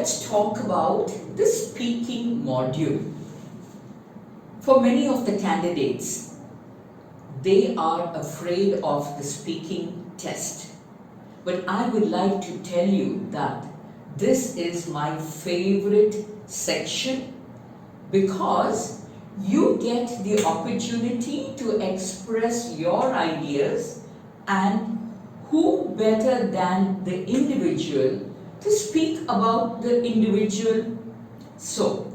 let's talk about the speaking module. For many of the candidates, they are afraid of the speaking test. But I would like to tell you that this is my favorite section because you get the opportunity to express your ideas, and who better than the individual to speak about the individual. So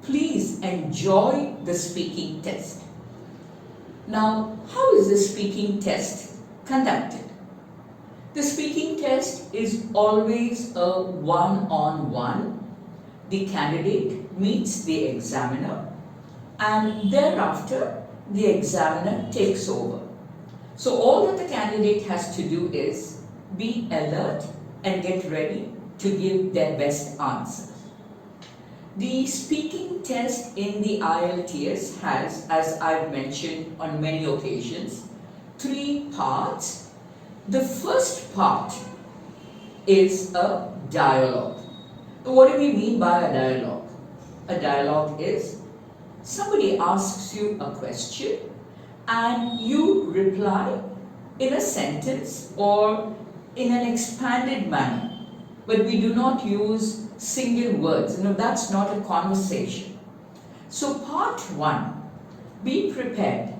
please enjoy the speaking test. Now, how is the speaking test conducted? The speaking test is always a one-on-one. The candidate meets the examiner, and thereafter the examiner takes over. So all that the candidate has to do is be alert and get ready to give their best answer. The speaking test in the IELTS has, as I've mentioned on many occasions, 3 parts. The first part is a dialogue. What do we mean by a dialogue? A dialogue is somebody asks you a question and you reply in a sentence or in an expanded manner. But we do not use single words. That's not a conversation. So part 1, be prepared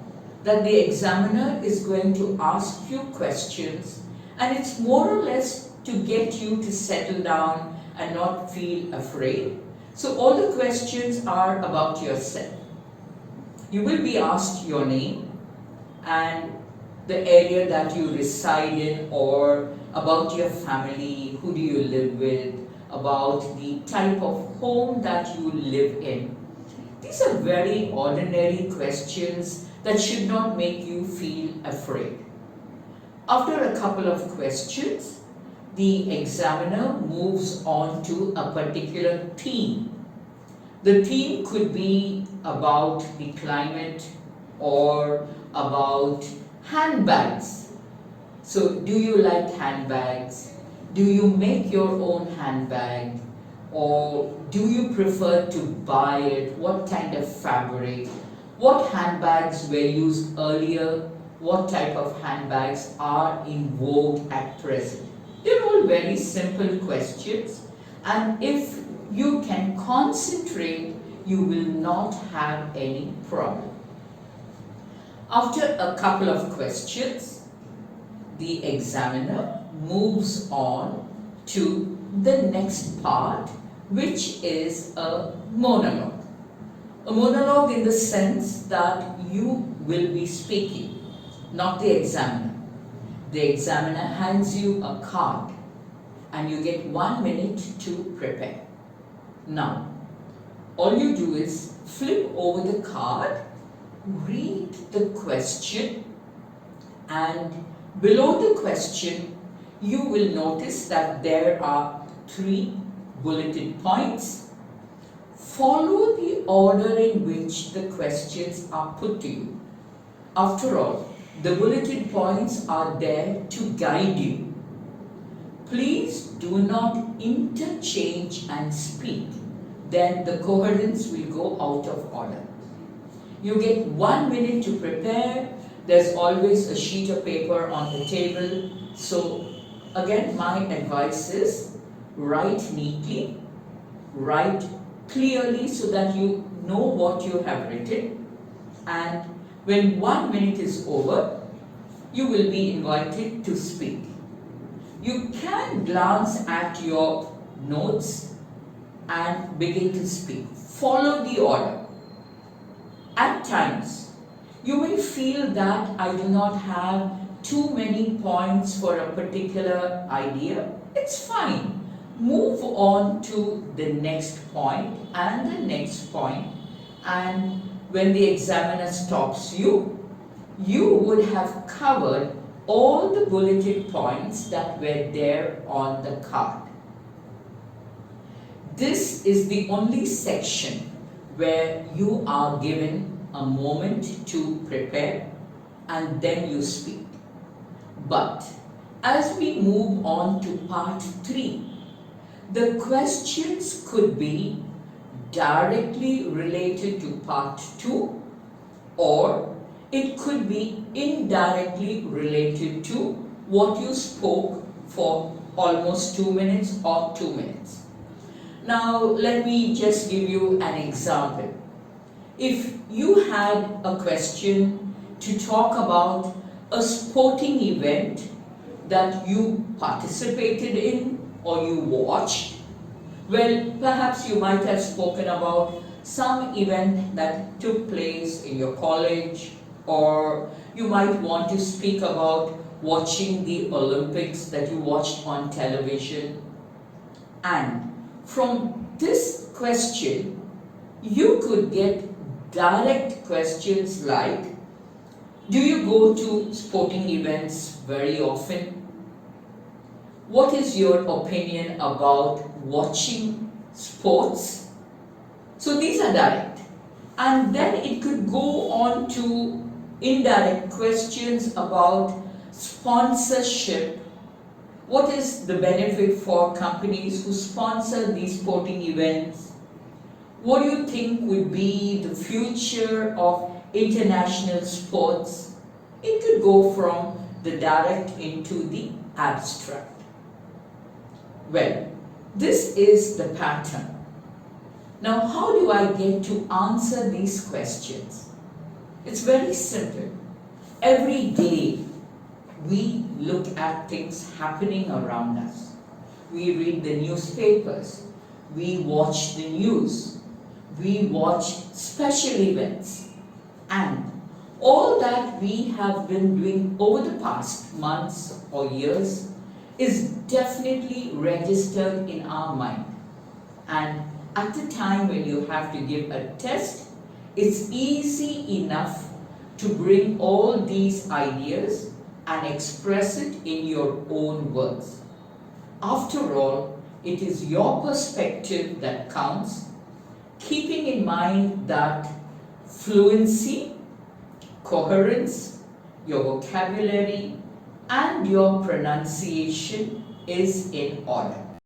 that the examiner is going to ask you questions, and it's more or less to get you to settle down and not feel afraid. So all the questions are about yourself. You will be asked your name and the area that you reside in, or about your family, who do you live with, about the type of home that you live in. These are very ordinary questions that should not make you feel afraid. After a couple of questions, the examiner moves on to a particular theme. The theme could be about the climate or about handbags. So, do you like handbags? Do you make your own handbag? Or do you prefer to buy it? What kind of fabric? What handbags were used earlier? What type of handbags are in vogue at present? They're all very simple questions, and if you can concentrate, you will not have any problem. After a couple of questions, the examiner moves on to the next part, which is a monologue. A monologue in the sense that you will be speaking, not the examiner. The examiner hands you a card and you get 1 minute to prepare. Now, all you do is flip over the card, read the question, and below the question you will notice that there are 3 bulleted points. Follow the order in which the questions are put to you. After all, the bulleted points are there to guide you. Please do not interchange and speak, then the coherence will go out of order. You get 1 minute to prepare. There's always a sheet of paper on the table. So again, my advice is write neatly, write clearly so that you know what you have written, and when 1 minute is over, you will be invited to speak. You can glance at your notes and begin to speak. Follow the order. At times, you may feel that I do not have too many points for a particular idea. It's fine. Move on to the next point and the next point, and when the examiner stops you, you would have covered all the bulleted points that were there on the card. This is the only section where you are given a moment to prepare and then you speak. But as we move on to part 3, The questions could be directly related to part 2, or it could be indirectly related to what you spoke for almost 2 minutes or 2 minutes. Now, let me just give you an example. If you had a question to talk about a sporting event that you participated in or you watched, well, perhaps you might have spoken about some event that took place in your college, or you might want to speak about watching the Olympics that you watched on television. And from this question, you could get direct questions like, do you go to sporting events very often? What is your opinion about watching sports? So these are direct. And then it could go on to indirect questions about sponsorship. What is the benefit for companies who sponsor these sporting events? What do you think would be the future of international sports? It could go from the direct into the abstract. Well, this is the pattern. Now, how do I get to answer these questions? It's very simple. Every day, we look at things happening around us. We read the newspapers. We watch the news. We watch special events. And all that we have been doing over the past months or years is definitely registered in our mind. And at the time when you have to give a test, it's easy enough to bring all these ideas and express it in your own words. After all, it is your perspective that counts, keeping in mind that fluency, coherence, your vocabulary, and your pronunciation is in order.